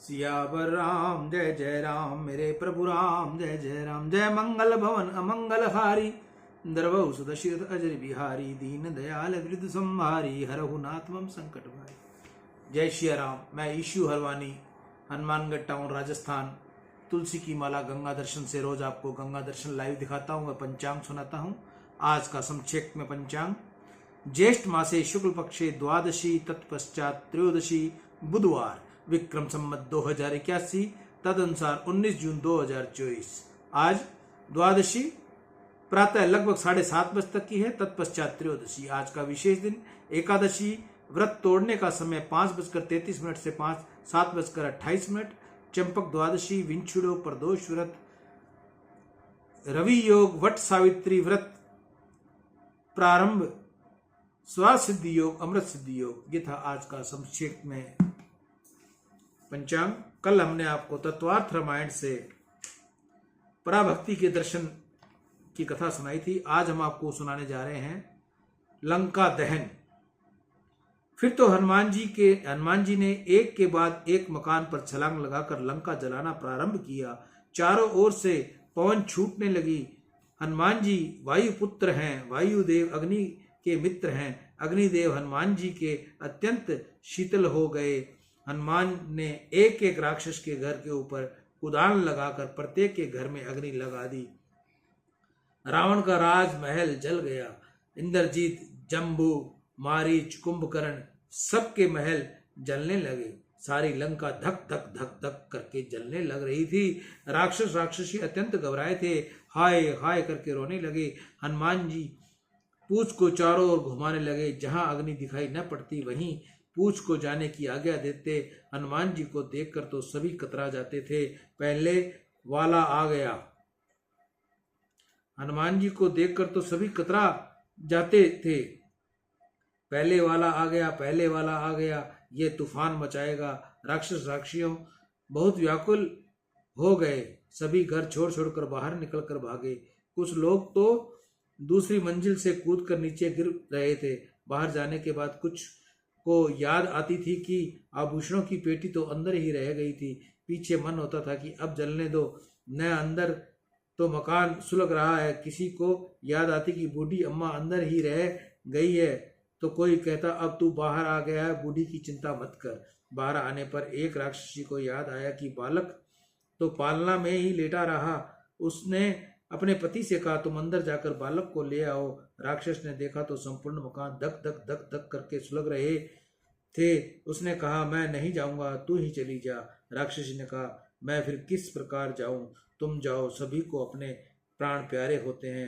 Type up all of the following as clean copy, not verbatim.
सियावर राम जय जय राम, मेरे प्रभु राम जय जय राम। जय मंगल भवन अमंगल हारी, द्रवहु सुदशरथ अजर बिहारी। दीन दयाल वृद्ध संहारी, हरहु नाथ मम संकट भारी। जय श्री राम। मैं ईशु हरवानी, हनुमानगढ़ टाउन, राजस्थान। तुलसी की माला गंगा दर्शन से रोज आपको गंगा दर्शन लाइव दिखाता हूँ, पंचांग सुनाता हूँ। आज का संक्षेप में पंचांग। ज्येष्ठ मासे शुक्ल पक्षे द्वादशी, तत्पश्चात त्रयोदशी, बुधवार, विक्रम संवत 2081, तदनुसार 19 जून 2024। आज द्वादशी प्रातः लगभग 7:30 बजे तक की है, तत्पश्चात त्रयोदशी। आज का विशेष दिन एकादशी, व्रत तोड़ने का समय 5:33 से 7:28। चंपक द्वादशी, विंछुड़ो, प्रदोष व्रत, रवि योग, वट सावित्री व्रत प्रारंभ, स्वासिद्धि योग, अमृत सिद्धि योग। ये था आज का संक्षेप में पंचांग। कल हमने आपको तत्वार्थ रामायण से पराभक्ति के दर्शन की कथा सुनाई थी। आज हम आपको सुनाने जा रहे हैं लंका दहन। फिर तो हनुमान जी ने एक के बाद एक मकान पर छलांग लगाकर लंका जलाना प्रारंभ किया। चारों ओर से पवन छूटने लगी। हनुमान जी वायुपुत्र हैं, वायुदेव अग्नि के मित्र हैं। अग्निदेव हनुमान जी के अत्यंत शीतल हो गए। हनुमान ने एक एक राक्षस के घर के ऊपर कुदान लगाकर प्रत्येक के घर में अग्नि लगा दी। रावण का राजमहल जल गया। इंद्रजीत, जम्बू, मारीच, कुंभकर्ण सबके महल जलने लगे। सारी लंका धक धक धक धक करके जलने लग रही थी। राक्षसी अत्यंत घबराए थे, हाय हाय करके रोने लगे। हनुमान जी पूछ को चारों ओर घुमाने लगे। जहां अग्नि दिखाई न पड़ती वहीं पूछ को जाने की आज्ञा देते। हनुमान जी को देखकर तो सभी कतरा जाते थे। पहले वाला आ गया। हनुमान जी को देखकर तो सभी कतरा जाते थे। पहले वाला आ गया, पहले वाला आ गया, ये तूफान मचाएगा। राक्षस राक्षियों बहुत व्याकुल हो गए। सभी घर छोड़ छोड़कर बाहर निकल कर भागे। कुछ लोग तो दूसरी मंजिल से कूदकर नीचे गिर रहे थे। बाहर जाने के बाद कुछ को याद आती थी कि आभूषणों की पेटी तो अंदर ही रह गई थी। पीछे मन होता था कि अब जलने दो, न अंदर तो मकान सुलग रहा है। किसी को याद आती कि बूढ़ी अम्मा अंदर ही रह गई है, तो कोई कहता अब तू बाहर आ गया है, बूढ़ी की चिंता मत कर। बाहर आने पर एक राक्षसी को याद आया कि बालक तो पालना में ही लेटा रहा। उसने अपने पति से कहा तुम अंदर जाकर बालक को ले आओ। राक्षस ने देखा तो संपूर्ण मकान धक धक धक धक करके सुलग रहे थे। उसने कहा मैं नहीं जाऊंगा, तू ही चली जा। राक्षसी ने कहा मैं फिर किस प्रकार जाऊं, तुम जाओ, सभी को अपने प्राण प्यारे होते हैं।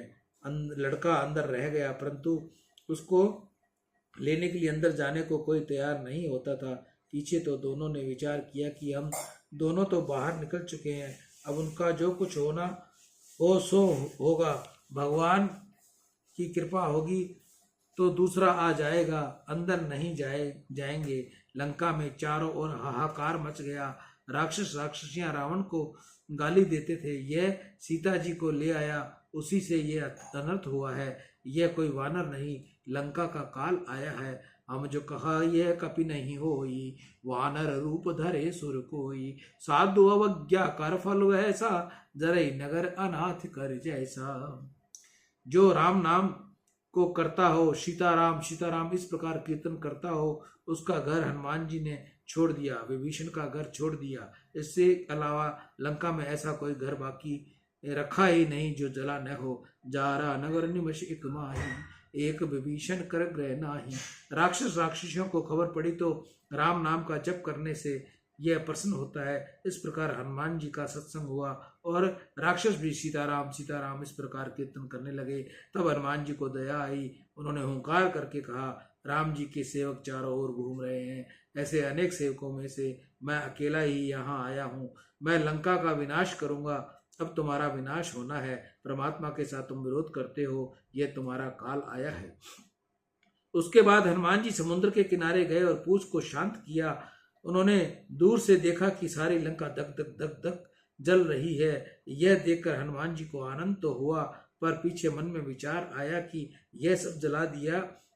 लड़का अंदर रह गया, परंतु उसको लेने के लिए अंदर जाने को कोई तैयार नहीं होता था। पीछे तो दोनों ने विचार किया कि हम दोनों तो बाहर निकल चुके हैं, अब उनका जो कुछ होना हो सो होगा। भगवान की कृपा होगी तो दूसरा आ जाएगा, अंदर नहीं जाएंगे। लंका में चारों ओर हाहाकार मच गया। राक्षस राक्षसियां रावण को गाली देते थे, यह सीता जी को ले आया, उसी से यह अनर्थ हुआ है। यह कोई वानर नहीं, लंका का काल आया है। हम जो कहा यह कपि नहीं होई, वानर रूप धरे सुर कोई। साधु अवज्ञा कर फल वैसा, जरई नगर अनाथ कर जैसा। जो राम नाम को करता हो, सीताराम सीताराम इस प्रकार कीर्तन करता हो, उसका घर हनुमान जी ने छोड़ दिया, विभीषण का घर छोड़ दिया। इससे अलावा लंका में ऐसा कोई घर बाकी रखा ही नहीं जो जला न हो। जारा नगर निमश एक माही, एक विभीषण कर ग्रह नाही। राक्षस राक्षसियों को खबर पड़ी तो राम नाम का जप करने से यह प्रसन्न होता है। इस प्रकार हनुमान जी का सत्संग हुआ और राक्षस भी सीताराम सीताराम इस प्रकार कीर्तन करने लगे। तब हनुमान जी को दया आई। उन्होंने हुंकार करके कहा राम जी के सेवक चारों ओर घूम रहे हैं, ऐसे अनेक सेवकों में से मैं अकेला ही यहाँ आया हूँ। मैं लंका का विनाश करूंगा। अब तुम्हारा विनाश होना है। परमात्मा के साथ तुम विरोध करते हो, यह तुम्हारा काल आया है। उसके बाद हनुमान जी समुद्र के किनारे गए और पूछ को शांत किया। उन्होंने दूर से देखा कि सारी लंका धक धक धक धक जल रही है। यह देखकर हनुमान जी को आनंद तो हुआ, पर पीछे मन में विचार आया कि यह सब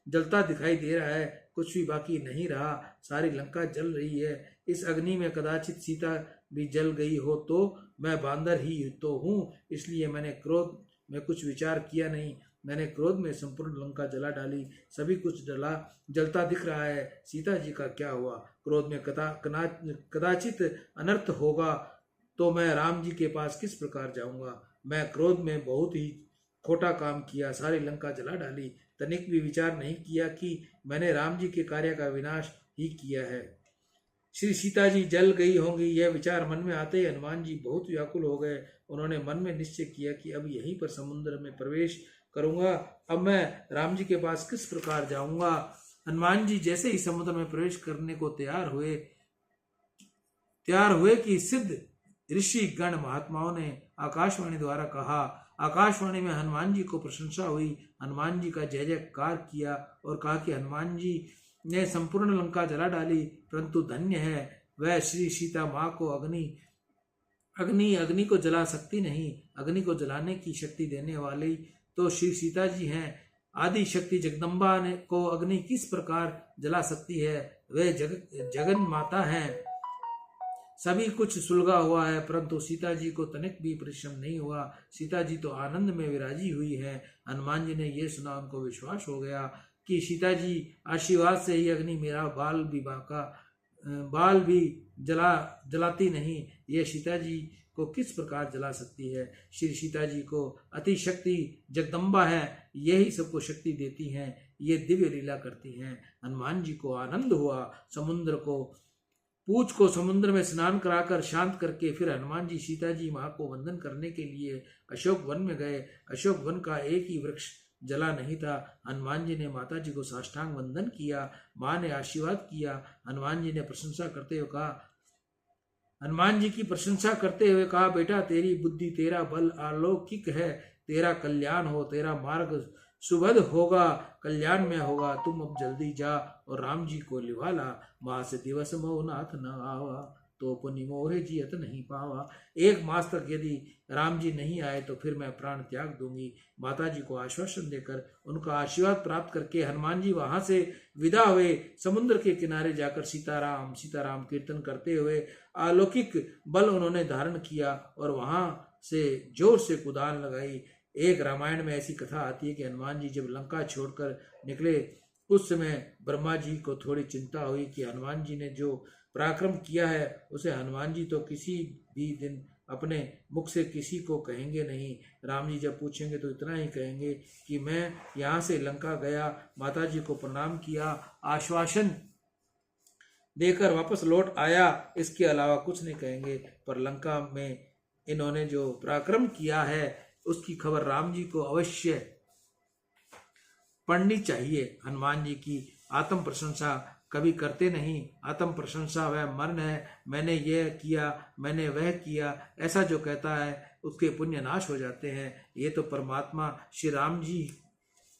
जलता दिखाई दे रहा है, कुछ भी बाकी नहीं रहा, सारी लंका जल रही है। इस अग्नि में कदाचित सीता भी जल गई हो तो मैं बांदर ही तो हूँ, इसलिए मैंने क्रोध में कुछ विचार किया नहीं। मैंने क्रोध में संपूर्ण लंका जला डाली, सभी कुछ जलता दिख रहा है। सीता जी का क्या हुआ? क्रोध में कदाचित अनर्थ होगा तो मैं राम जी के पास किस प्रकार जाऊंगा? मैं क्रोध में बहुत ही खोटा काम किया, सारी लंका जला डाली, तनिक भी विचार नहीं किया कि मैंने राम जी के कार्य का विनाश ही किया है। श्री सीता जी जल गई होंगी, यह विचार मन में आते ही हनुमान जी बहुत व्याकुल हो गए। उन्होंने मन में निश्चय किया कि अब यहीं पर समुद्र में प्रवेश करूंगा। अब मैं राम जी के पास किस प्रकार जाऊंगा? हनुमान जी जैसे ही समुद्र में प्रवेश करने को तैयार हुए कि सिद्ध ऋषि गण महात्माओं ने आकाशवाणी द्वारा कहा। आकाशवाणी में हनुमान जी को प्रशंसा हुई। हनुमान जी का जय जयकार किया और कहा कि हनुमान जी ने संपूर्ण लंका जला डाली, परंतु धन्य है वह श्री सीता माँ को अग्नि को जला सकती नहीं। अग्नि को जलाने की शक्ति देने वाली तो श्री सीता जी हैं। आदि शक्ति जगदम्बा ने को अग्नि किस प्रकार जला सकती है? वे जगन माता हैं। सभी कुछ सुलगा हुआ है, परंतु सीता जी को तनिक भी परिश्रम नहीं हुआ। सीता जी तो आनंद में विराजी हुई है। हनुमान जी ने यह सुना, उनको विश्वास हो गया कि सीता जी आशीर्वाद से ही अग्नि मेरा बाल भी जलाती नहीं। यह सीता जी को किस प्रकार जला सकती है? श्री सीता जी को अति शक्ति जगदम्बा है, यही सबको शक्ति देती हैं, ये दिव्य लीला करती हैं। हनुमान जी को आनंद हुआ। पूछ को समुद्र में स्नान कराकर शांत करके फिर हनुमान जी सीता जी माँ को वंदन करने के लिए अशोक वन में गए। अशोक वन का एक ही वृक्ष जला नहीं था। हनुमान जी ने माता जी को साष्टांग वंदन किया। माँ ने आशीर्वाद किया। हनुमान जी की प्रशंसा करते हुए कहा, बेटा तेरी बुद्धि तेरा बल अलौकिक है, तेरा कल्याण हो, तेरा मार्ग सुभद होगा, कल्याण में होगा। तुम अब जल्दी जा और राम जी को लिवा ला। मास दिवस मोह नाथ न आवा, तो पुनि मोहे जियत नहीं पावा। 1 मास तक यदि राम जी नहीं आए तो फिर मैं प्राण त्याग दूंगी। माता जी को आश्वासन देकर उनका आशीर्वाद प्राप्त करके हनुमान जी वहां से विदा हुए। समुद्र के किनारे जाकर सीताराम सीताराम कीर्तन करते हुए अलौकिक बल उन्होंने धारण किया और वहां से जोर से कुदान लगाई। एक रामायण में ऐसी कथा आती है कि हनुमान जी जब लंका छोड़कर निकले उस समय ब्रह्मा जी को थोड़ी चिंता हुई कि हनुमान जी ने जो पराक्रम किया है उसे हनुमान जी तो किसी भी दिन अपने मुख से किसी को कहेंगे नहीं। राम जी जब पूछेंगे तो इतना ही कहेंगे कि मैं यहाँ से लंका गया, माता जी को प्रणाम किया, आश्वासन देकर वापस लौट आया, इसके अलावा कुछ नहीं कहेंगे। पर लंका में इन्होंने जो पराक्रम किया है उसकी खबर राम जी को अवश्य पढ़नी चाहिए। हनुमान जी की आत्म प्रशंसा कभी करते नहीं। आत्म प्रशंसा वह मरण है। मैंने यह किया, मैंने वह किया, ऐसा जो कहता है उसके पुण्य नाश हो जाते हैं। ये तो परमात्मा श्री राम जी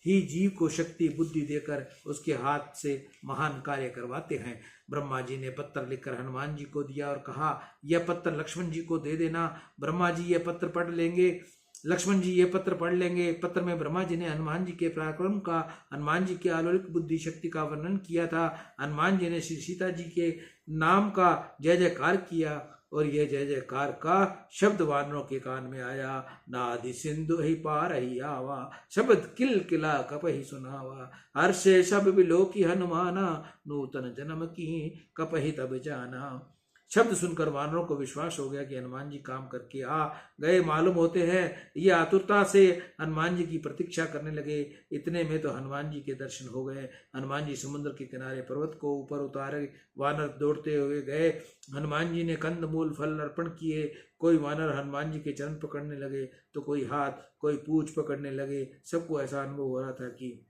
ही जीव को शक्ति बुद्धि देकर उसके हाथ से महान कार्य करवाते हैं। ब्रह्मा जी ने पत्र लिखकर हनुमान जी को दिया और कहा, यह पत्र लक्ष्मण जी को दे देना। ब्रह्मा जी यह पत्र पढ़ लेंगे, लक्ष्मण जी ये पत्र पढ़ लेंगे। पत्र में ब्रह्मा जी ने हनुमान जी के पराक्रम का, हनुमान जी के अलौकिक बुद्धि शक्ति का वर्णन किया था। हनुमान जी ने श्री सीता जी के नाम का जय जयकार किया और यह जय जयकार का शब्द वानरों के कान में आया। नादि सिंधु ही पार ही आवा, शब्द किल किला कप ही सुनावा। हर्षे सब बिलो की हनुमाना, नूतन जन्म की कप ही तब जाना। शब्द सुनकर वानरों को विश्वास हो गया कि हनुमान जी काम करके आ गए मालूम होते हैं। ये आतुरता से हनुमान जी की प्रतीक्षा करने लगे। इतने में तो हनुमान जी के दर्शन हो गए। हनुमान जी समुद्र के किनारे पर्वत को ऊपर उतारे वानर दौड़ते हुए गए। हनुमान जी ने कंद मूल फल अर्पण किए। कोई वानर हनुमान जी के चरण पकड़ने लगे तो कोई हाथ, कोई पूंछ पकड़ने लगे। सबको ऐसा अनुभव हो रहा था कि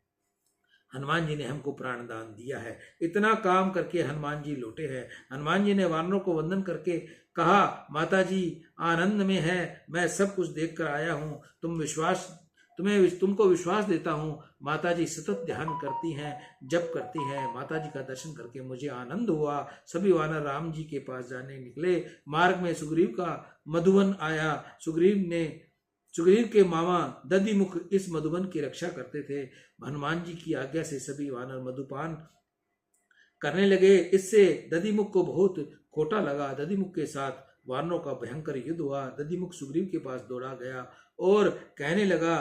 हनुमान जी ने हमको प्राण दान दिया है। इतना काम करके हनुमान जी लौटे हैं। हनुमान जी ने वानरों को वंदन करके कहा, माता जी आनंद में है, मैं सब कुछ देख कर आया हूँ। तुमको विश्वास देता हूँ। माता जी सतत ध्यान करती हैं, जप करती हैं। माता जी का दर्शन करके मुझे आनंद हुआ। सभी वानर राम जी के पास जाने निकले। मार्ग में सुग्रीव का मधुवन आया। सुग्रीव के मामा दधिमुख इस मधुबन की रक्षा करते थे। हनुमान जी की आज्ञा से सभी वानर मधुपान करने लगे। इससे दधिमुख को बहुत खोटा लगा। दधिमुख के साथ वानरों का भयंकर युद्ध हुआ। दधिमुख सुग्रीव के पास दौड़ा गया और कहने लगा,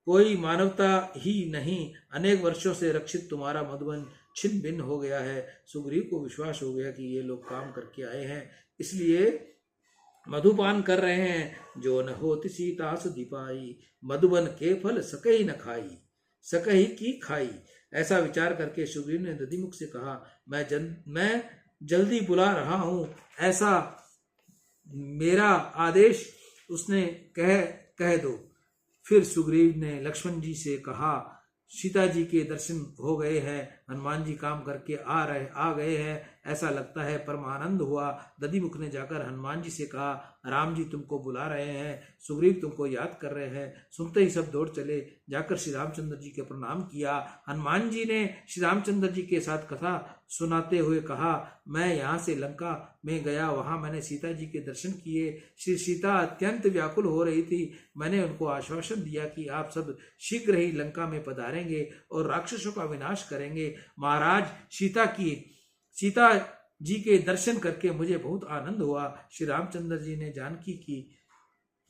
कोई मानवता ही नहीं, अनेक वर्षों से रक्षित तुम्हारा मधुबन छिन्न भिन्न हो गया है। सुग्रीव को विश्वास हो गया कि ये लोग काम करके आए हैं, इसलिए मधुपान कर रहे हैं। जो न होती सीता सुधि पाई, मधुबन के फल सकही न खाई, सकही की खाई। ऐसा विचार करके सुग्रीव ने दधिमुख से कहा, मैं जल्दी बुला रहा हूं, ऐसा मेरा आदेश उसने कह दो। फिर सुग्रीव ने लक्ष्मण जी से कहा, सीता जी के दर्शन हो गए हैं, हनुमान जी काम करके आ गए हैं, ऐसा लगता है। परमानंद हुआ। दधिमुख ने जाकर हनुमान जी से कहा, राम जी तुमको बुला रहे हैं, सुग्रीव तुमको याद कर रहे हैं। सुनते ही सब दौड़ चले, जाकर श्री रामचंद्र जी के प्रणाम किया। हनुमान जी ने श्री रामचंद्र जी के साथ कथा सुनाते हुए कहा, मैं यहाँ से लंका में गया, वहां मैंने सीता जी के दर्शन किए। श्री सीता अत्यंत व्याकुल हो रही थी। मैंने उनको आश्वासन दिया कि आप सब शीघ्र ही लंका में पधारेंगे और राक्षसों का विनाश करेंगे। महाराज, सीता जी के दर्शन करके मुझे बहुत आनंद हुआ। श्री रामचंद्र जी ने जानकी की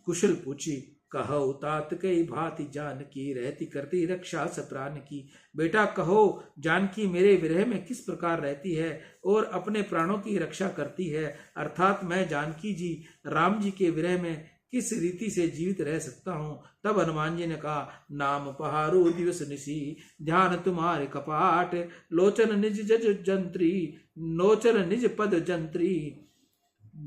कुशल पूछी। कहो तात कई भांति जानकी, रहती करती रक्षा सप्राण की। बेटा कहो, जानकी मेरे विरह में किस प्रकार रहती है और अपने प्राणों की रक्षा करती है, अर्थात मैं जानकी जी राम जी के विरह में किस रीति से जीवित रह सकता हूँ। तब हनुमान जी ने कहा, नाम पहारो दिवस निशी, ध्यान तुम्हारे कपाट, लोचन निज जज जंत्री, नोचर निज पद जंत्री,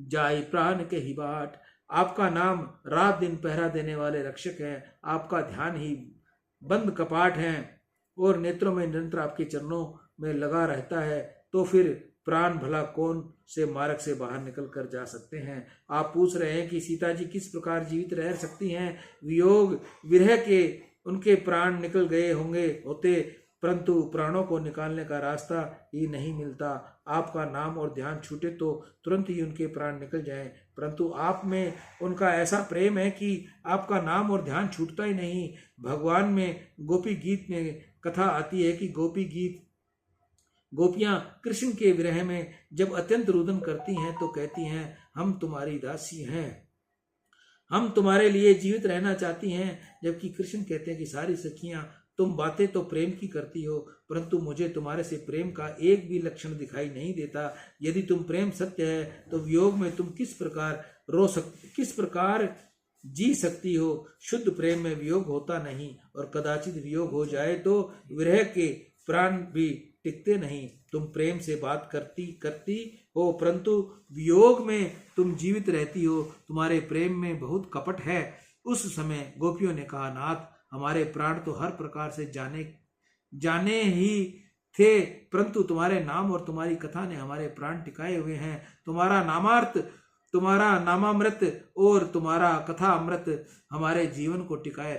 जाई प्राण के ही बाट। आपका नाम रात दिन पहरा देने वाले रक्षक है, आपका ध्यान ही बंद कपाट है और नेत्रों में निरंतर आपके चरणों में लगा रहता है, तो फिर प्राण भला कौन से मार्ग से बाहर निकल कर जा सकते हैं। आप पूछ रहे हैं कि सीता जी किस प्रकार जीवित रह सकती हैं। वियोग विरह के उनके प्राण निकल गए होते, परंतु प्राणों को निकालने का रास्ता ही नहीं मिलता। आपका नाम और ध्यान छूटे तो तुरंत ही उनके प्राण निकल जाएं, परंतु आप में उनका ऐसा प्रेम है कि आपका नाम और ध्यान छूटता ही नहीं। भगवान में गोपी गीत में कथा आती है कि गोपियां कृष्ण के विरह में जब अत्यंत रुदन करती हैं तो कहती हैं, हम तुम्हारी दासी हैं, हम तुम्हारे लिए जीवित रहना चाहती हैं। जबकि कृष्ण कहते हैं कि सारी सखियां, तुम बातें तो प्रेम की करती हो, परंतु मुझे तुम्हारे से प्रेम का एक भी लक्षण दिखाई नहीं देता। यदि तुम प्रेम सत्य है तो वियोग में तुम किस प्रकार जी सकती हो। शुद्ध प्रेम में वियोग होता नहीं और कदाचित वियोग हो जाए तो विरह के प्राण भी टिकते नहीं। तुम प्रेम से बात करती हो, परंतु वियोग में तुम जीवित रहती हो। तुम्हारे प्रेम में बहुत कपट है। उस समय गोपियों ने कहा, नाथ, हमारे प्राण तो हर प्रकार से जाने ही थे, परंतु तुम्हारे नाम और तुम्हारी कथा ने हमारे प्राण टिकाए हुए हैं। तुम्हारा नामामृत और तुम्हारा कथा अमृत हमारे जीवन को टिकाए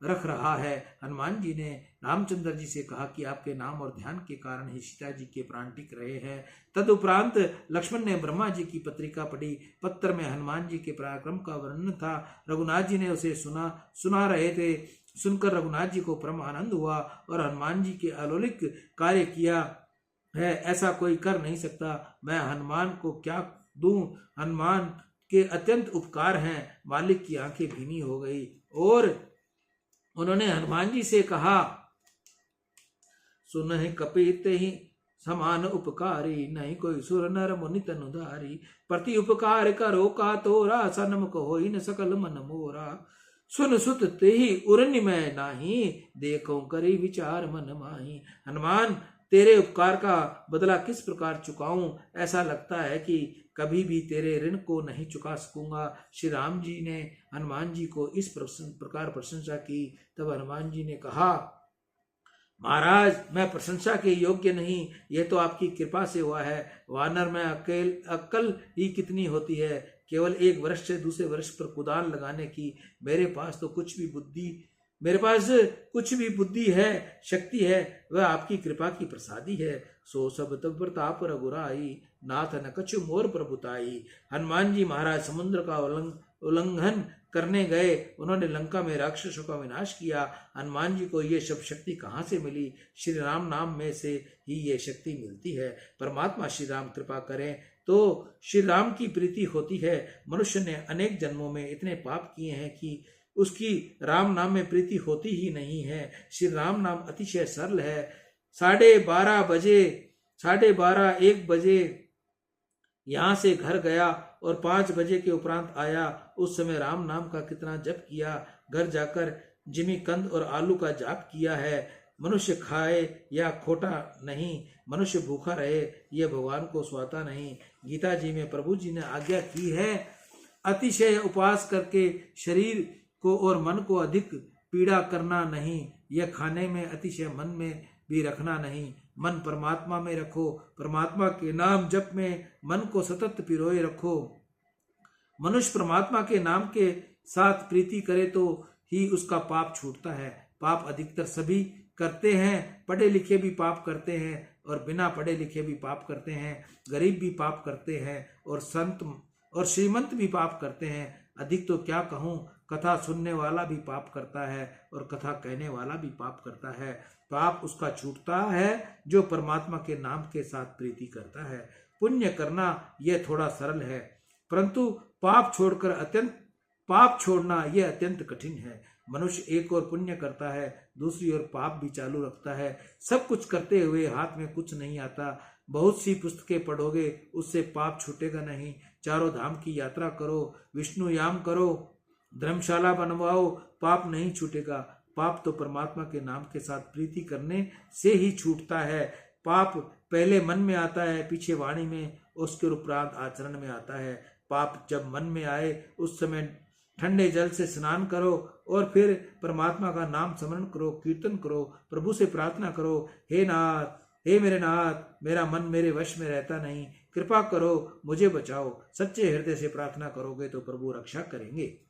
रख रहा है। हनुमान जी ने रामचंद्र जी से कहा कि आपके नाम और ध्यान के कारण ही सीता जी के प्राण टिक रहे हैं। तदुपरांत लक्ष्मण ने ब्रह्मा जी की पत्रिका पढ़ी। पत्र में हनुमान जी के पराक्रम का वर्णन था। रघुनाथ जी ने उसे सुना रहे थे। सुनकर रघुनाथ जी को परम आनंद हुआ और हनुमान जी के अलौकिक कार्य किया है ऐसा कोई कर नहीं सकता। मैं हनुमान को क्या दूं, हनुमान के अत्यंत उपकार हैं। मालिक की आंखें भीनी हो गई और उन्होंने हनुमान जी से कहा, सुनहि कपित ही समान उपकारी, नहीं कोई सुर नर मुनि तनुधारी, प्रति उपकार करो का तोरा, सन्मुख होई न सकल मन मोरा, सुन सुत तेहि उरनि मैं नाही, देखो करी विचार मन माही। हनुमान, तेरे उपकार का बदला किस प्रकार चुकाऊं, ऐसा लगता है कि कभी भी तेरे ऋण को नहीं चुका सकूंगा। श्री राम जी ने हनुमान जी को इस प्रकार प्रशंसा की। तब हनुमान जी ने कहा, महाराज, मैं प्रशंसा के योग्य नहीं, यह तो आपकी कृपा से हुआ है। वानर में अक्ल ही कितनी होती है, केवल एक वृक्ष से दूसरे वृक्ष पर कुदाल लगाने की। मेरे पास कुछ भी बुद्धि है, शक्ति है, वह आपकी कृपा की प्रसादी है। सो सब तब प्रताप रघुराई, नाथ न कछु मोर प्रभुताई। हनुमान जी महाराज, समुद्र का उल्लंघन करने गए, उन्होंने लंका में राक्षसों का विनाश किया। हनुमान जी को ये सब शक्ति कहाँ से मिली? श्री राम नाम में से ही ये शक्ति मिलती है। परमात्मा श्री राम कृपा करें तो श्री राम की प्रीति होती है। मनुष्य ने अनेक जन्मों में इतने पाप किए हैं कि उसकी राम नाम में प्रीति होती ही नहीं है। श्री राम नाम अतिशय सरल है। 12:30-1 बजे यहाँ से घर गया और 5 बजे के उपरांत आया। उस समय राम नाम का कितना जप किया। घर जाकर जिमीकंद और आलू का जाप किया है। मनुष्य खाए या खोटा नहीं, मनुष्य भूखा रहे, यह भगवान को स्वाता नहीं। गीता जी में प्रभु जी ने आज्ञा की है, अतिशय उपवास करके शरीर को और मन को अधिक पीड़ा करना नहीं। यह खाने में अतिशय मन में भी रखना नहीं। मन परमात्मा में रखो, परमात्मा के नाम जप में मन को सतत पिरोए रखो। मनुष्य परमात्मा के नाम के साथ प्रीति करे तो ही उसका पाप छूटता है। पाप अधिकतर सभी करते हैं, पढ़े लिखे भी पाप करते हैं और बिना पढ़े लिखे भी पाप करते हैं। गरीब भी पाप करते हैं और संत और श्रीमंत भी पाप करते हैं। अधिक तो क्या कहूँ, कथा सुनने वाला भी पाप करता है और कथा कहने वाला भी पाप करता है। पाप उसका छूटता है जो परमात्मा के नाम के साथ प्रीति करता है। पुण्य करना यह थोड़ा सरल है, परंतु पाप छोड़ना यह अत्यंत कठिन है। मनुष्य एक और पुण्य करता है, दूसरी ओर पाप भी चालू रखता है। सब कुछ करते हुए हाथ में कुछ नहीं आता। बहुत सी पुस्तकें पढ़ोगे, उससे पाप छूटेगा नहीं। चारों धाम की यात्रा करो, विष्णु याम करो, धर्मशाला बनवाओ, पाप नहीं छूटेगा। पाप तो परमात्मा के नाम के साथ प्रीति करने से ही छूटता है। पाप पहले मन में आता है, पीछे वाणी में, उसके उपरांत आचरण में आता है। पाप जब मन में आए उस समय ठंडे जल से स्नान करो और फिर परमात्मा का नाम स्मरण करो, कीर्तन करो, प्रभु से प्रार्थना करो, हे नाथ, हे मेरे नाथ, मेरा मन मेरे वश में रहता नहीं, कृपा करो, मुझे बचाओ। सच्चे हृदय से प्रार्थना करोगे तो प्रभु रक्षा करेंगे।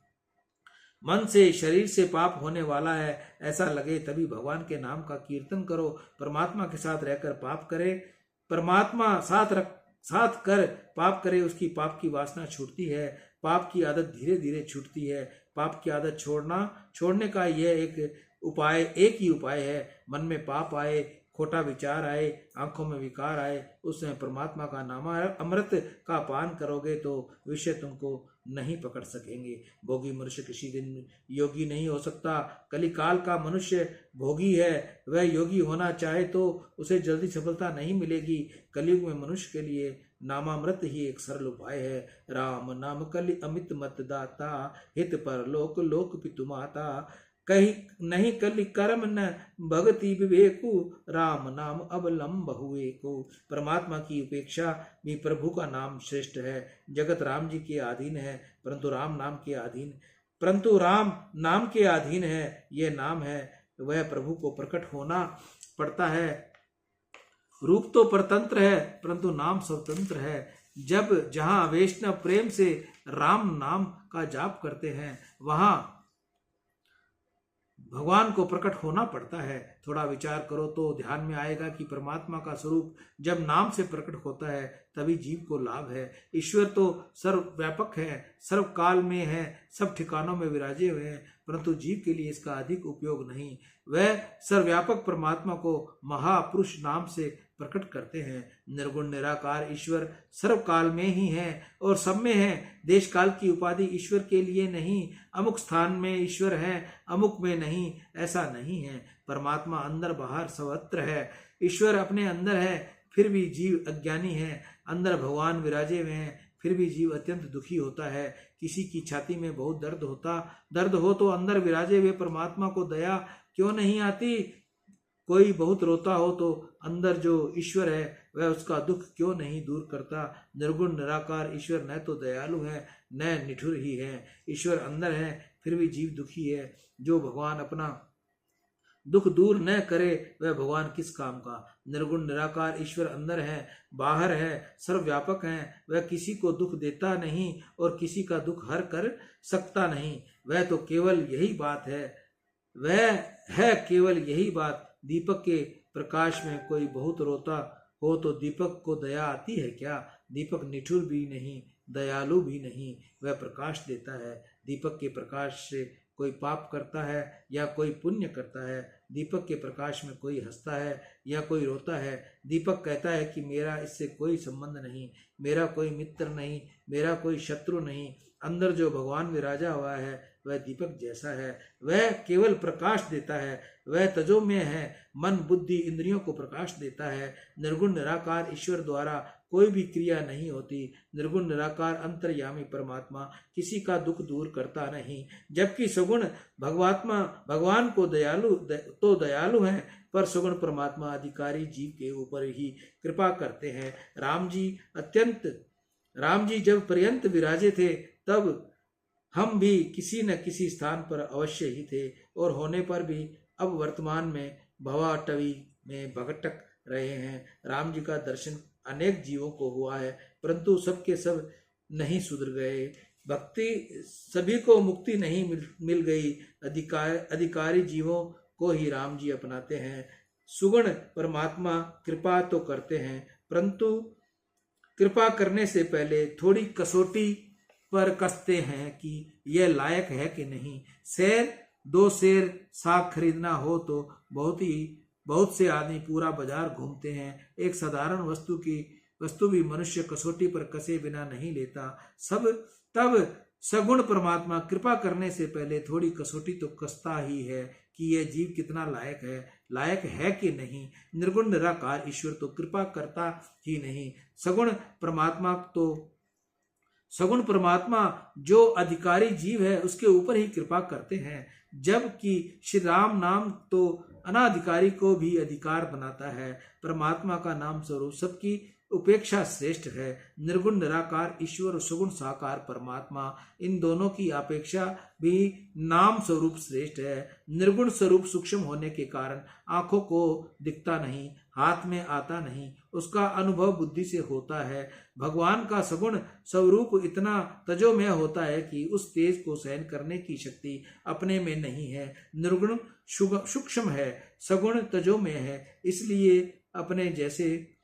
मन से शरीर से पाप होने वाला है ऐसा लगे तभी भगवान के नाम का कीर्तन करो। परमात्मा के साथ रहकर पाप करे, परमात्मा साथ कर पाप करे, उसकी पाप की वासना छूटती है। पाप की आदत धीरे धीरे छूटती है। पाप की आदत छोड़ने का यह एक ही उपाय है। मन में पाप आए, खोटा विचार आए, आंखों में विकार आए, उस समय परमात्मा का नाम अमृत का पान करोगे तो विषय तुमको नहीं पकड़ सकेंगे। भोगी मनुष्य किसी दिन योगी नहीं हो सकता। कलिकाल का मनुष्य भोगी है, वह योगी होना चाहे तो उसे जल्दी सफलता नहीं मिलेगी। कलयुग में मनुष्य के लिए नामामृत ही एक सरल उपाय है। राम नाम कलि अमित मत दाता, हित पर लोक लोक पितु माता। कहीं नहीं कलि कर्म न भगति विवेकु, राम नाम अवलंब हुए को। परमात्मा की उपेक्षा भी प्रभु का नाम श्रेष्ठ है। जगत राम जी के अधीन है, परंतु राम नाम के अधीन है। यह नाम है वह प्रभु को प्रकट होना पड़ता है। रूप तो परतंत्र है, परंतु नाम स्वतंत्र है। जब जहाँ वैष्णव प्रेम से राम नाम का जाप करते हैं, वहां भगवान को प्रकट होना पड़ता है। थोड़ा विचार करो तो ध्यान में आएगा कि परमात्मा का स्वरूप जब नाम से प्रकट होता है तभी जीव को लाभ है। ईश्वर तो सर्वव्यापक है, सर्व काल में है, सब ठिकानों में विराजे हुए हैं, परंतु जीव के लिए इसका अधिक उपयोग नहीं। वह सर्वव्यापक परमात्मा को महापुरुष नाम से प्रकट करते हैं। निर्गुण निराकार ईश्वर सर्व काल में ही है और सब में है। देश काल की उपाधि ईश्वर के लिए नहीं। अमुक स्थान में ईश्वर है, अमुक में नहीं, ऐसा नहीं है। परमात्मा अंदर बाहर सर्वत्र है। ईश्वर अपने अंदर है, फिर भी जीव अज्ञानी है। अंदर भगवान विराजे हुए हैं, फिर भी जीव अत्यंत दुखी होता है। किसी की छाती में बहुत दर्द हो तो अंदर विराजे हुए परमात्मा को दया क्यों नहीं आती? कोई बहुत रोता हो तो अंदर जो ईश्वर है वह उसका दुख क्यों नहीं दूर करता? निर्गुण निराकार ईश्वर न तो दयालु है न निठुर ही है। ईश्वर अंदर है, फिर भी जीव दुखी है। जो भगवान अपना दुख दूर न करे वह भगवान किस काम का? निर्गुण निराकार ईश्वर अंदर है, बाहर है, सर्वव्यापक है। वह किसी को दुख देता नहीं और किसी का दुख हर कर सकता नहीं। वह तो केवल यही बात है, वह है केवल यही बात। दीपक के प्रकाश में कोई बहुत रोता हो तो दीपक को दया आती है क्या? दीपक निठुर भी नहीं, दयालु भी नहीं। वह प्रकाश देता है। दीपक के प्रकाश से कोई पाप करता है या कोई पुण्य करता है। दीपक के प्रकाश में कोई हंसता है या कोई रोता है। दीपक कहता है कि मेरा इससे कोई संबंध नहीं, मेरा कोई मित्र नहीं, मेरा कोई शत्रु नहीं। अंदर जो भगवान विराजा हुआ है वह दीपक जैसा है। वह केवल प्रकाश देता है। वह तजोमय है। मन बुद्धि इंद्रियों को प्रकाश देता है। निर्गुण निराकार ईश्वर द्वारा कोई भी क्रिया नहीं होती। निर्गुण निराकार अंतर्यामी परमात्मा किसी का दुख दूर करता नहीं। जबकि सगुण भगवान को दयालु हैं, पर सगुण परमात्मा अधिकारी जीव के ऊपर ही कृपा करते हैं। राम जी जब पर्यंत विराजे थे तब हम भी किसी न किसी स्थान पर अवश्य ही थे, और होने पर भी अब वर्तमान में भवाटवी में भटक रहे हैं। राम जी का दर्शन अनेक जीवों को हुआ है, परंतु सबके सब नहीं सुधर गए। भक्ति सभी को मुक्ति नहीं मिल गई। अधिकारी जीवों को ही राम जी अपनाते हैं। सुगुण परमात्मा कृपा तो करते हैं, परंतु कृपा करने से पहले थोड़ी कसौटी पर कसते हैं कि यह लायक है कि नहीं। दो शेर साग खरीदना हो तो बहुत से आदमी पूरा बाजार घूमते हैं। एक साधारण वस्तु भी मनुष्य कसौटी पर कसे बिना नहीं लेता। तब सगुण परमात्मा कृपा करने से पहले थोड़ी कसौटी तो कसता ही है कि यह जीव कितना लायक है कि नहीं। निर्गुण निराकार ईश्वर तो कृपा करता ही नहीं। सगुण परमात्मा जो अधिकारी जीव है उसके ऊपर ही कृपा करते हैं, जबकि श्री राम नाम तो अनाधिकारी को भी अधिकार बनाता है। परमात्मा का नाम स्वरूप सबकी उपेक्षा श्रेष्ठ है। निर्गुण निराकार ईश्वर और सगुण साकार परमात्मा, इन दोनों की अपेक्षा भी नाम स्वरूप श्रेष्ठ है। निर्गुण स्वरूप सूक्ष्म होने के कारण आंखों को दिखता नहीं, हाथ में आता नहीं, उसका अनुभव बुद्धि से होता है। भगवान का सगुण स्वरूप इतना तजोमय होता है कि उस तेज को सहन करने की शक्ति अपने में नहीं है। निर्गुण सूक्ष्म है, सगुण तजोमय है, इसलिए अपने जैसे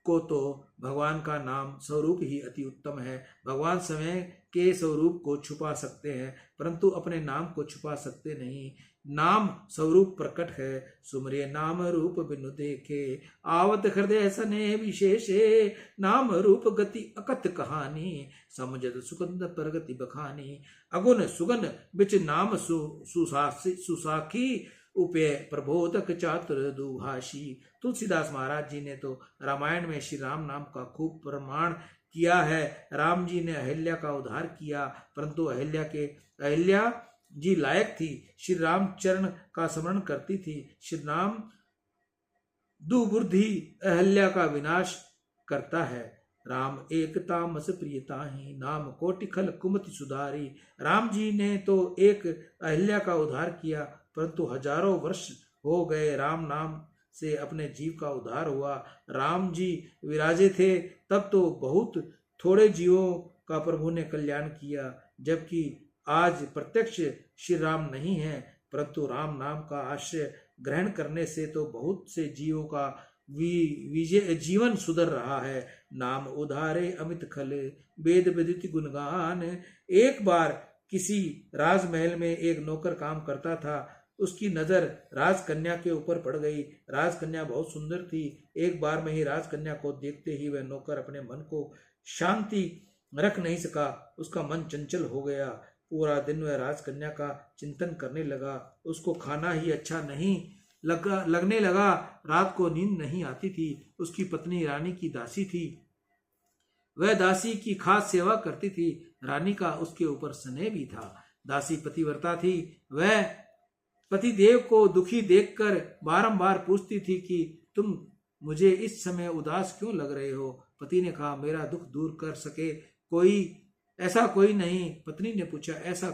को तो भगवान का नाम स्वरूप ही अति उत्तम है। भगवान समय के स्वरूप को छुपा सकते हैं, परंतु अपने नाम को छुपा सकते नहीं। नाम स्वरूप प्रकट है, सुमरे नाम रूप बिनु देखे, आवत हृदय सने विशेषे, नाम रूप गति अकथ कहानी, समझत सुगंध प्रगति बखानी, अगुण सुगन बिच नाम सुसाखी, उपे प्रबोधक चातुर दुभाषी। तुलसीदास महाराज जी ने तो रामायण में श्री राम नाम का खूब प्रमाण किया है। राम जी ने अहिल्या का उद्धार किया, परंतु अहिल्या जी लायक थी, श्री राम चरण का स्मरण करती थी। श्री राम दुबुद्धि अहिल्या का विनाश करता है। राम एक तामस प्रियता ही, नाम कोटि खल कुमति सुधारी। राम जी ने तो एक अहिल्या का उद्धार किया, परंतु हजारों वर्ष हो गए राम नाम से अपने जीव का उद्धार हुआ। राम जी विराजे थे तब तो बहुत थोड़े जीवों का प्रभु ने कल्याण किया, जबकि आज प्रत्यक्ष श्री राम नहीं है, परंतु राम नाम का आश्रय ग्रहण करने से तो बहुत से जीवों का जीवन सुधर रहा है। नाम उधारे अमित खल, वेद विदित गुणगान। एक बार किसी राजमहल में एक नौकर काम करता था। उसकी नजर राजकन्या के ऊपर पड़ गई। राजकन्या बहुत सुंदर थी। एक बार में ही राजकन्या को देखते ही वह नौकर अपने मन को शांति रख नहीं सका। उसका मन चंचल हो गया। पूरा दिन वह राजकन्या का चिंतन करने लगा। उसको खाना ही अच्छा नहीं लगने लगा। रात को नींद नहीं आती थी। उसकी पत्नी रानी की दासी थी। वह दासी की खास सेवा करती थी। रानी का उसके ऊपर स्नेह भी था। दासी पतिव्रता थी। वह पतिदेव को दुखी देखकर बारंबार पूछती थी कि तुम मुझे इस समय उदास क्यों लग रहे हो। पति ने कहा, मेरा दुख दूर कर सके ऐसा कोई नहीं। पत्नी ने पूछा, ऐसा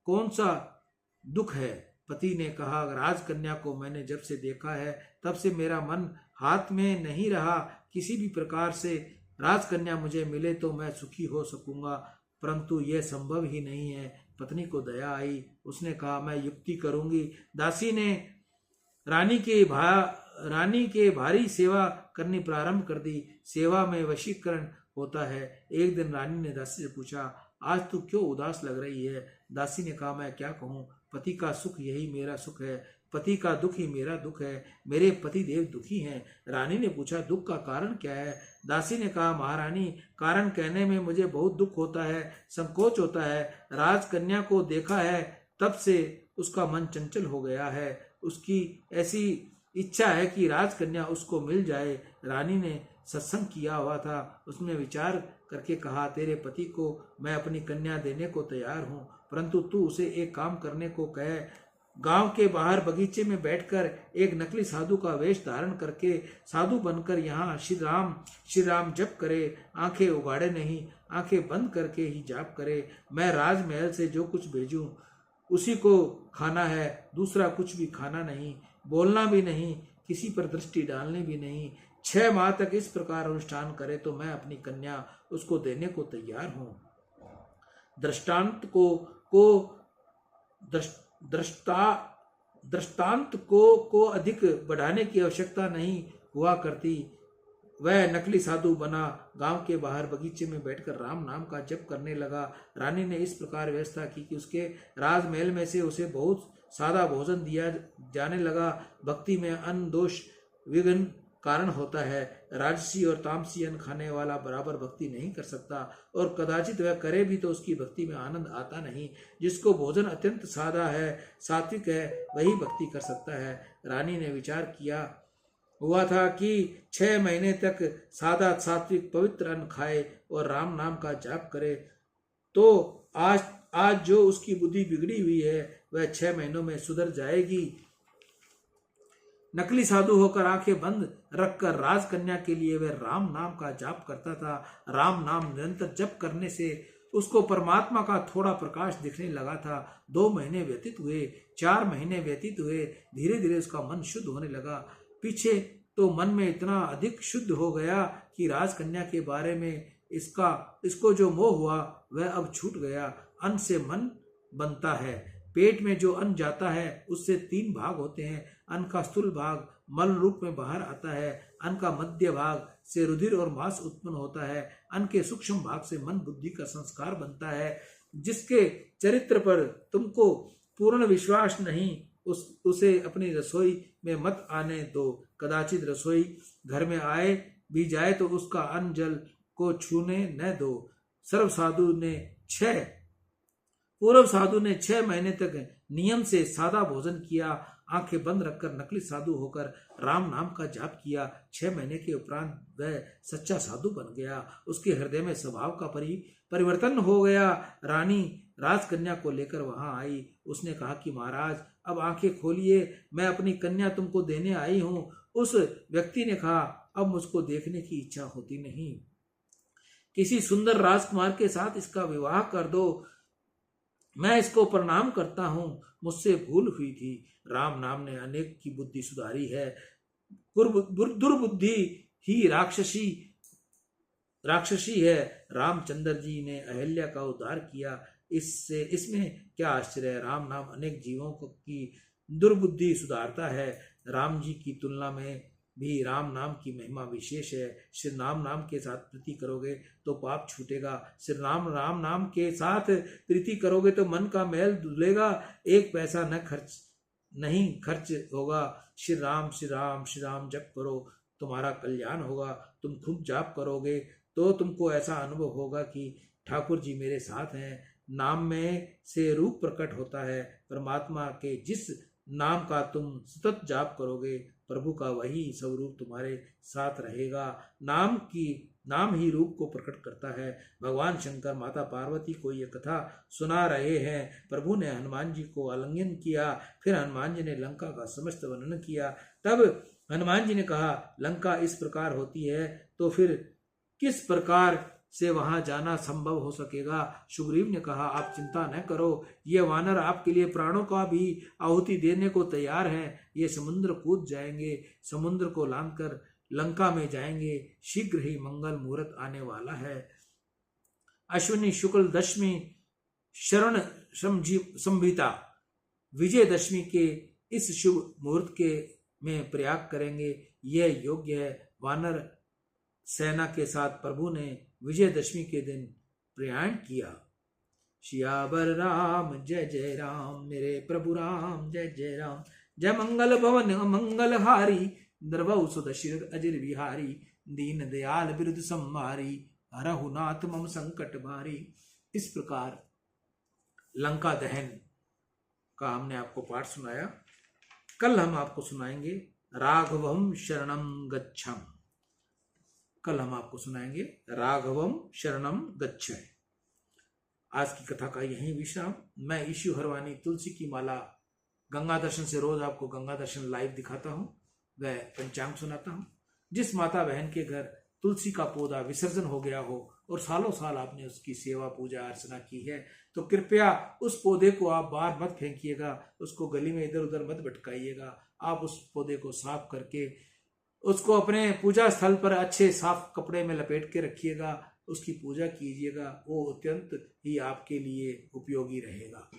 कौन सा दुख है। पति ने कहा, राजकन्या को मैंने जब से देखा है तब से मेरा मन हाथ में नहीं रहा। किसी भी प्रकार से राजकन्या मुझे मिले तो मैं सुखी हो सकूंगा, परंतु यह संभव ही नहीं है। पत्नी को दया आई। उसने कहा, मैं युक्ति करूंगी। दासी ने रानी के रानी के भारी सेवा करनी प्रारंभ कर दी। सेवा में वशीकरण होता है। एक दिन रानी ने दासी से पूछा, आज तू क्यों उदास लग रही है? दासी ने कहा, मैं क्या कहूँ, पति का सुख यही मेरा सुख है, पति का दुख ही मेरा दुख है, मेरे पति देव दुखी हैं। रानी ने पूछा, दुख का कारण क्या है? दासी ने कहा, महारानी, कारण कहने में मुझे बहुत दुख होता है, संकोच होता है। राजकन्या को देखा है तब से उसका मन चंचल हो गया है। उसकी ऐसी इच्छा है कि राजकन्या उसको मिल जाए। रानी ने सत्संग किया हुआ था, उसने विचार करके कहा, तेरे पति को मैं अपनी कन्या देने को तैयार हूँ, परंतु तू उसे एक काम करने को कहे। गांव के बाहर बगीचे में बैठकर एक नकली साधु का वेश धारण करके साधु बनकर यहाँ श्री राम जप करे, आंखें उगाड़े नहीं, आंखें बंद करके ही जाप करे। मैं राजमहल से जो कुछ भेजूं उसी को खाना है, दूसरा कुछ भी खाना नहीं, बोलना भी नहीं, किसी पर दृष्टि डालनी भी नहीं। 6 माह तक इस प्रकार अनुष्ठान करे तो मैं अपनी कन्या उसको देने को तैयार हूँ। दृष्टांत को अधिक बढ़ाने की आवश्यकता नहीं हुआ करती। वह नकली साधु बना, गांव के बाहर बगीचे में बैठकर राम नाम का जप करने लगा। रानी ने इस प्रकार व्यवस्था की कि उसके राजमहल में से उसे बहुत सादा भोजन दिया जाने लगा। भक्ति में अन्न दोष विघ्न कारण होता है। राजसी और तामसी अन्न खाने वाला बराबर भक्ति नहीं कर सकता, और कदाचित वह करे भी तो उसकी भक्ति में आनंद आता नहीं। जिसको भोजन अत्यंत सादा है, सात्विक है, वही भक्ति कर सकता है। रानी ने विचार किया हुआ था कि 6 महीने तक सादा सात्विक पवित्र अन्न खाए और राम नाम का जाप करे तो आज जो उसकी बुद्धि बिगड़ी हुई है वह 6 महीनों में सुधर जाएगी। नकली साधु होकर आंखें बंद रखकर राजकन्या के लिए वह राम नाम का जाप करता था। राम नाम निरंतर जप करने से उसको परमात्मा का थोड़ा प्रकाश दिखने लगा था। 2 महीने व्यतीत हुए, 4 महीने व्यतीत हुए, धीरे धीरे उसका मन शुद्ध होने लगा। पीछे तो मन में इतना अधिक शुद्ध हो गया कि राजकन्या के बारे में इसको जो मोह हुआ वह अब छूट गया। अन्न से मन बनता है। पेट में जो अन्न जाता है उससे 3 भाग होते हैं। अन्न का स्थूल भाग मल रूप में बाहर आता है। अन्न का मध्य भाग से रुधिर और मांस उत्पन्न होता है। अन्न के सूक्ष्म भाग से मन बुद्धि का संस्कार बनता है। जिसके चरित्र पर तुमको पूर्ण विश्वास नहीं उसे अपनी रसोई में मत आने दो। कदाचित रसोई घर में आए भी जाए तो उसका अन्न जल को छूने न दो। पूर्व साधु ने 6 महीने तक नियम से सादा भोजन किया, आंखें बंद रखकर नकली साधु होकर राम नाम का जाप किया। 6 महीने के उपरांत वह सच्चा साधु बन गया। उसके हृदय में स्वभाव का परिवर्तन हो गया। रानी राजकन्या को लेकर वहां आई। उसने कहा कि महाराज, अब आंखें खोलिए, मैं अपनी कन्या तुमको देने आई हूं। उस व्यक्ति ने कहा, अब मुझको देखने की इच्छा होती नहीं, किसी सुंदर राजकुमार के साथ इसका विवाह कर दो। मैं इसको प्रणाम करता हूँ, मुझसे भूल हुई थी। राम नाम ने अनेक की बुद्धि सुधारी है। दुर्बुद्धि ही राक्षसी है। रामचंद्र जी ने अहल्या का उद्धार किया। इसमें क्या आश्चर्य है। राम नाम अनेक जीवों की दुर्बुद्धि सुधारता है। राम जी की तुलना में भी राम नाम की महिमा विशेष है। श्री नाम के साथ प्रीति करोगे तो पाप छूटेगा। श्री राम नाम के साथ प्रीति करोगे तो मन का मैल धुलेगा। 1 पैसा नहीं खर्च होगा। श्री राम जप करो, तुम्हारा कल्याण होगा। तुम खूब जाप करोगे तो तुमको ऐसा अनुभव होगा कि ठाकुर जी मेरे साथ हैं। नाम में से रूप प्रकट होता है। परमात्मा के जिस नाम का तुम सतत जाप करोगे, प्रभु का वही स्वरूप तुम्हारे साथ रहेगा। नाम ही रूप को प्रकट करता है। भगवान शंकर माता पार्वती को यह कथा सुना रहे हैं। प्रभु ने हनुमान जी को आलिंगन किया। फिर हनुमान जी ने लंका का समस्त वर्णन किया। तब हनुमान जी ने कहा, लंका इस प्रकार होती है तो फिर किस प्रकार से वहां जाना संभव हो सकेगा। सुग्रीव ने कहा, आप चिंता न करो, ये वानर आपके लिए प्राणों का भी आहुति देने को तैयार हैं। ये समुद्र कूद जाएंगे, समुद्र को लांघकर लंका में जाएंगे। शीघ्र ही मंगल मुहूर्त आने वाला है। अश्विनी शुक्ल दशमी शरण संहिता विजयदशमी के इस शुभ मुहूर्त में प्रयाग करेंगे, यह योग्य है। वानर सेना के साथ प्रभु ने विजयदशमी के दिन प्रयाण किया। सियावर राम जय जय राम, मेरे प्रभु राम जय जय राम। जय मंगल भवन मंगल हारी, द्रवौ सुदशिर अजिर बिहारी। दीन दयाल बिरुद संहारी, हरहु नाथ मम संकट भारी। इस प्रकार लंका दहन का हमने आपको पाठ सुनाया। कल हम आपको सुनाएंगे राघवम शरणम गच्छम। कल हम आपको सुनाएंगे राघवम शरणम गच्छ। आज की कथा का यही विश्राम। मैं ईशु हरवानी तुलसी की माला गंगा दर्शन से रोज आपको गंगा दर्शन लाइव दिखाता हूँ, वह पंचांग सुनाता हूँ। जिस माता बहन के घर तुलसी का पौधा विसर्जन हो गया हो और सालों साल आपने उसकी सेवा पूजा अर्चना की है, तो कृपया उस पौधे को आप बाहर मत फेंकिएगा, उसको गली में इधर उधर मत भटकाइएगा। आप उस पौधे को साफ करके उसको अपने पूजा स्थल पर अच्छे साफ कपड़े में लपेट के रखिएगा, उसकी पूजा कीजिएगा। वो अत्यंत ही आपके लिए उपयोगी रहेगा।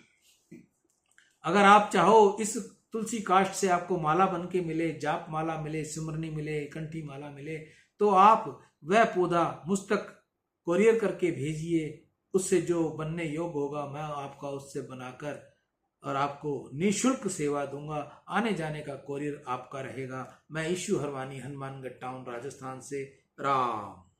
अगर आप चाहो इस तुलसी काष्ठ से आपको माला बन के मिले, जाप माला मिले, सिमरनी मिले, कंठी माला मिले, तो आप वह पौधा मुझ तक कोरियर करके भेजिए। उससे जो बनने योग्य होगा मैं आपका उससे बनाकर और आपको निःशुल्क सेवा दूंगा। आने जाने का कोरियर आपका रहेगा। मैं ईशु हरवानी, हनुमानगढ़ टाउन, राजस्थान से। राम।